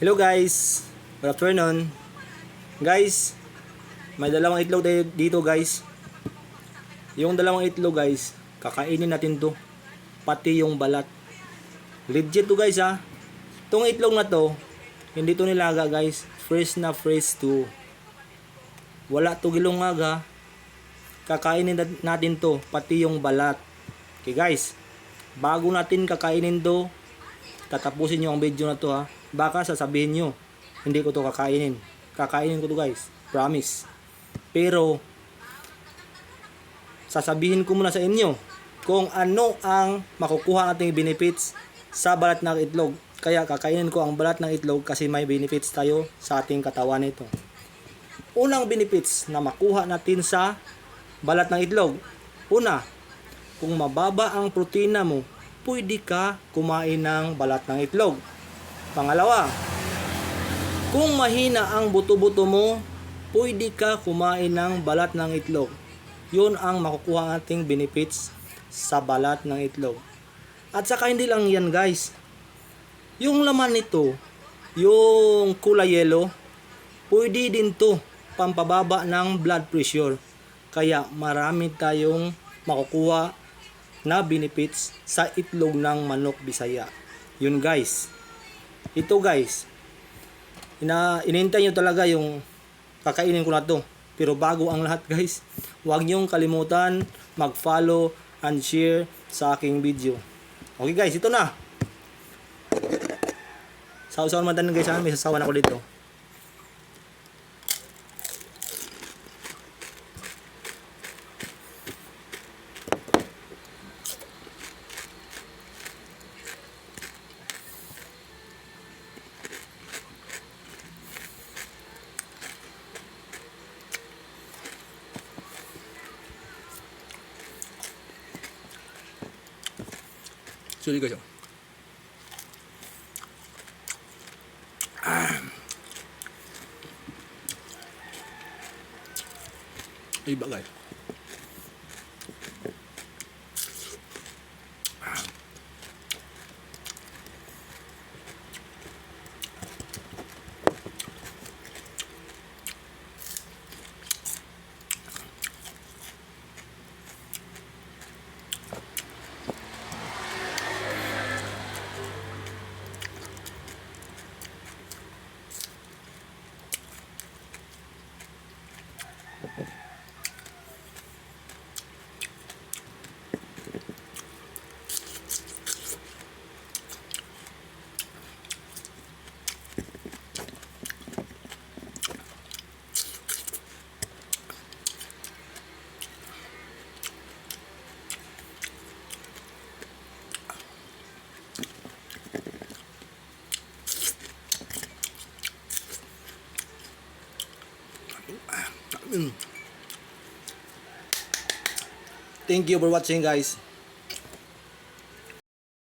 Hello guys, good afternoon. Guys, may dalawang itlog dito guys. Yung dalawang itlog guys, kakainin natin to. Pati yung balat. Legit to guys ha. Itong itlog na to, hindi to nilaga guys. Fresh na fresh to. Wala to gilungaga. Kakainin natin to, pati yung balat. Okay guys, bago natin kakainin to, tatapusin nyo ang video na to ha. Baka sasabihin nyo, hindi ko to kakainin. Kakainin ko to guys, promise. Pero, sasabihin ko muna sa inyo kung ano ang makukuha nating benefits sa balat ng itlog. Kaya kakainin ko ang balat ng itlog kasi may benefits tayo sa ating katawan nito. Unang benefits na makuha natin sa balat ng itlog. Una, kung mababa ang protina mo, pwede ka kumain ng balat ng itlog. Pangalawa, kung mahina ang buto-buto mo, pwede ka kumain ng balat ng itlog. Yun ang makukuha ating benefits sa balat ng itlog. At saka hindi lang yan guys. Yung laman nito, yung kulay yellow, pwede din to pampababa ng blood pressure. Kaya marami tayong makukuha na benefits sa itlog ng manok Bisaya. Yun guys. Ito guys, inintay nyo talaga yung kakainin ko na to. Pero bago ang lahat guys, huwag nyong kalimutan mag-follow and share sa aking video. Okay guys, ito na. Saw-saw naman tayo guys, may sasawan ako dito. Sorry guys. Iba guys. Thank you for watching guys.